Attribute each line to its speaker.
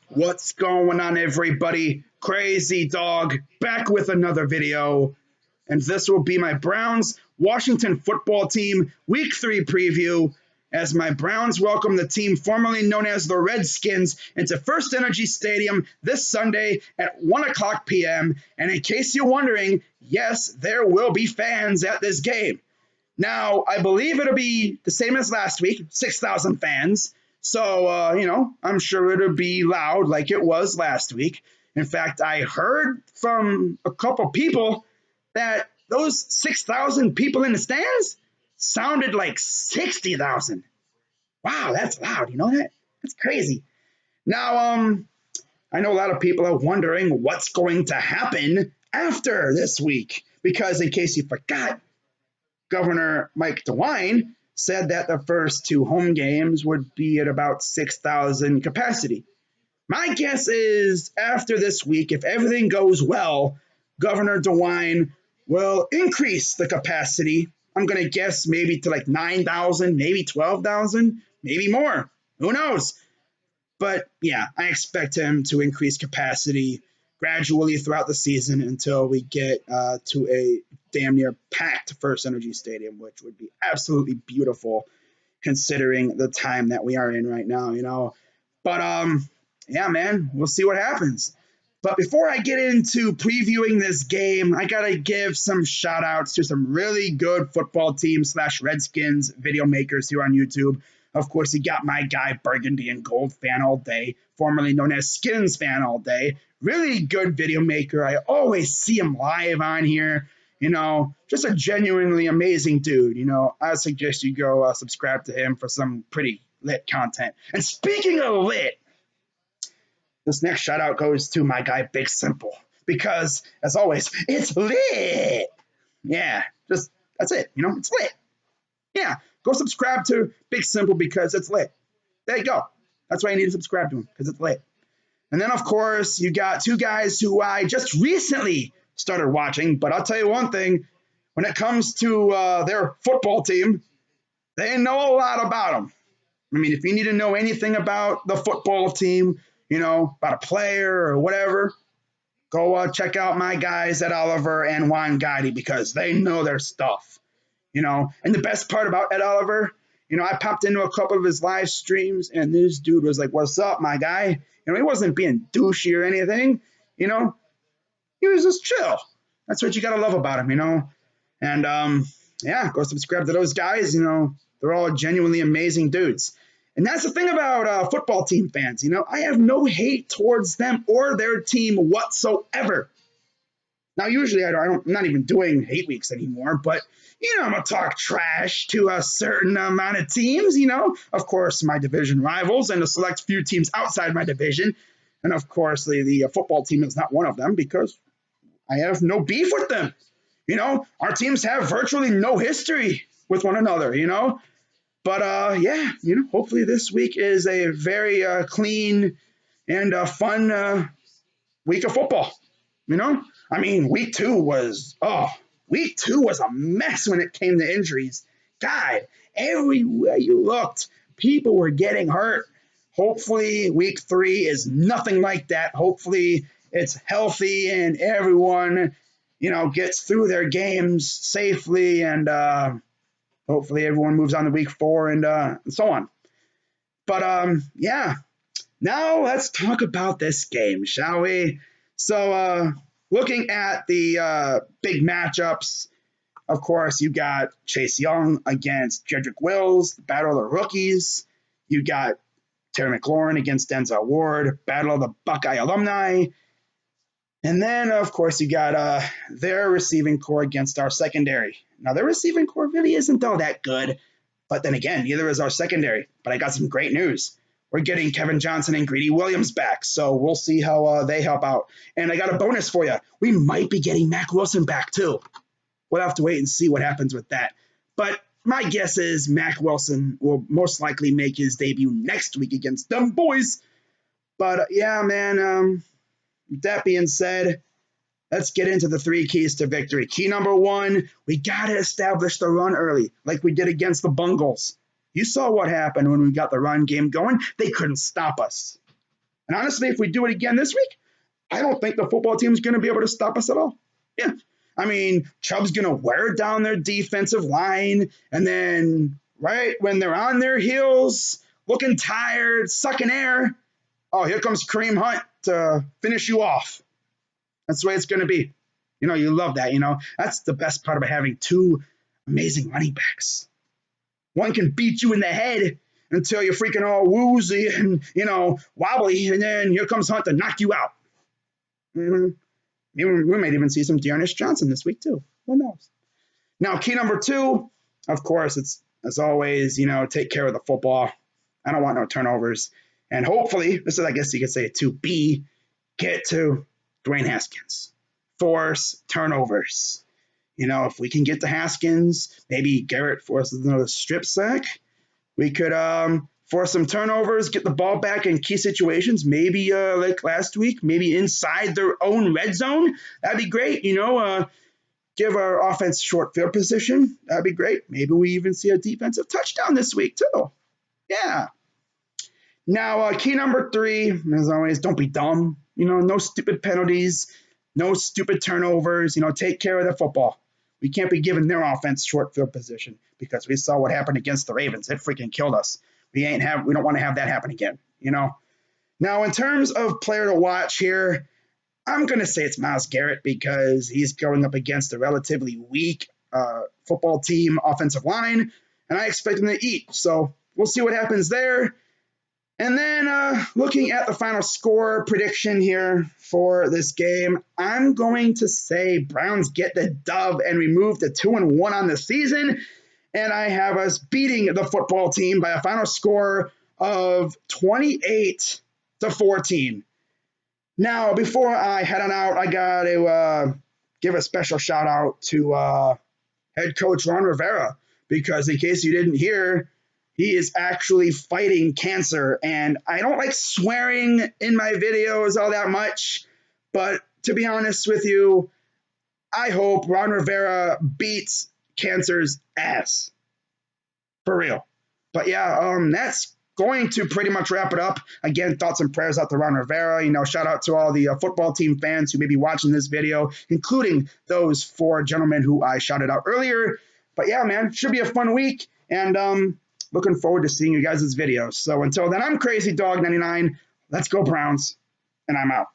Speaker 1: What's going on, everybody? Crazy Dog back with another video, and this will be my Browns Washington football team Week 3 preview as my Browns welcome the team formerly known as the Redskins into FirstEnergy Stadium this Sunday at 1 o'clock p.m. And in case you're wondering, yes, there will be fans at this game. Now, I believe it'll be the same as last week, 6,000 fans. So, I'm sure it'll be loud like it was last week. In fact, I heard from a couple people that those 6,000 people in the stands sounded like 60,000. Wow, that's loud. You know that? That's crazy. Now, I know a lot of people are wondering what's going to happen after this week. Because in case you forgot, Governor Mike DeWine said that the first two home games would be at about 6,000 capacity. My guess is after this week, if everything goes well, Governor DeWine will increase the capacity. I'm going to guess maybe to like 9,000, maybe 12,000, maybe more. Who knows? But yeah, I expect him to increase capacity gradually throughout the season until we get to a damn near packed FirstEnergy Stadium, which would be absolutely beautiful considering the time that we are in right now. But yeah, man, we'll see what happens. But before I get into previewing this game, I gotta give some shout outs to some really good football team / Redskins video makers here on YouTube. Of course, you got my guy Burgundy and Gold Fan All Day, formerly known as Skins Fan All Day. Really good video maker. I always see him live on here. Just a genuinely amazing dude. I suggest you go subscribe to him for some pretty lit content. And speaking of lit, this next shout out goes to my guy Big Simple because, as always, it's lit. Yeah, just that's it. It's lit. Yeah, go subscribe to Big Simple because it's lit. There you go. That's why you need to subscribe to him because it's lit. And then, of course, you got two guys who I just recently started watching. But I'll tell you one thing. When it comes to their football team, they know a lot about them. I mean, if you need to know anything about the football team, about a player or whatever, go check out my guys at Oliver and Juan Gotti because they know their stuff. And the best part about Ed Oliver, I popped into a couple of his live streams and this dude was like, "What's up, my guy?" He wasn't being douchey or anything, He was just chill. That's what you got to love about him, And, yeah, go subscribe to those guys, They're all genuinely amazing dudes. And that's the thing about football team fans, I have no hate towards them or their team whatsoever. Now, usually I'm not even doing hate weeks anymore, but, I'm going to talk trash to a certain amount of teams, Of course, my division rivals and a select few teams outside my division. And, of course, the football team is not one of them because I have no beef with them. Our teams have virtually no history with one another, But, yeah, hopefully this week is a very clean and fun week of football, I mean, week two was a mess when it came to injuries. God, everywhere you looked, people were getting hurt. Hopefully, week 3 is nothing like that. Hopefully, it's healthy and everyone, gets through their games safely, and hopefully everyone moves on to week 4 and so on. But yeah, now let's talk about this game, shall we? So, looking at the big matchups, of course, you got Chase Young against Jedrick Wills, the Battle of the Rookies. You got Terry McLaurin against Denzel Ward, Battle of the Buckeye Alumni. And then, of course, you got their receiving core against our secondary. Now, their receiving core really isn't all that good. But then again, neither is our secondary. But I got some great news. We're getting Kevin Johnson and Greedy Williams back, so we'll see how they help out. And I got a bonus for you. We might be getting Mack Wilson back, too. We'll have to wait and see what happens with that. But my guess is Mack Wilson will most likely make his debut next week against them boys. But, yeah, man, with that being said, let's get into the 3 keys to victory. Key number 1, we got to establish the run early, like we did against the Bungles. You saw what happened when we got the run game going. They couldn't stop us. And honestly, if we do it again this week, I don't think the football team is going to be able to stop us at all. Yeah. I mean, Chubb's going to wear down their defensive line. And then, right when they're on their heels, looking tired, sucking air, oh, here comes Kareem Hunt to finish you off. That's the way it's going to be. You love that. That's the best part about having two amazing running backs. One can beat you in the head until you're freaking all woozy and, wobbly. And then here comes Hunt to knock you out. Mm-hmm. We might even see some Dearness Johnson this week, too. Who knows? Now, key number 2, of course, it's, as always, take care of the football. I don't want no turnovers. And hopefully, this is, I guess you could say, 2B, get to Dwayne Haskins. Force turnovers. If we can get to Haskins, maybe Garrett forces another strip sack. We could force some turnovers, get the ball back in key situations, maybe like last week, maybe inside their own red zone. That'd be great. Give our offense short field position. That'd be great. Maybe we even see a defensive touchdown this week, too. Yeah. Now, key number 3, as always, don't be dumb. No stupid penalties, no stupid turnovers. Take care of the football. We can't be giving their offense short field position because we saw what happened against the Ravens. It freaking killed us. We don't want to have that happen again. Now, in terms of player to watch here, I'm going to say it's Myles Garrett because he's going up against a relatively weak football team offensive line, and I expect him to eat. So we'll see what happens there. And then looking at the final score prediction here for this game, I'm going to say Browns get the dub and remove the 2-1 on the season. And I have us beating the football team by a final score of 28-14. Now, before I head on out, I got to give a special shout out to head coach Ron Rivera, because in case you didn't hear, he is actually fighting cancer. And I don't like swearing in my videos all that much, but to be honest with you, I hope Ron Rivera beats cancer's ass. For real. But yeah, that's going to pretty much wrap it up. Again, thoughts and prayers out to Ron Rivera. Shout out to all the football team fans who may be watching this video, including those 4 gentlemen who I shouted out earlier. But yeah, man, should be a fun week. And looking forward to seeing you guys' videos. So until then, I'm Crazy Dog 99. Let's go Browns. And I'm out.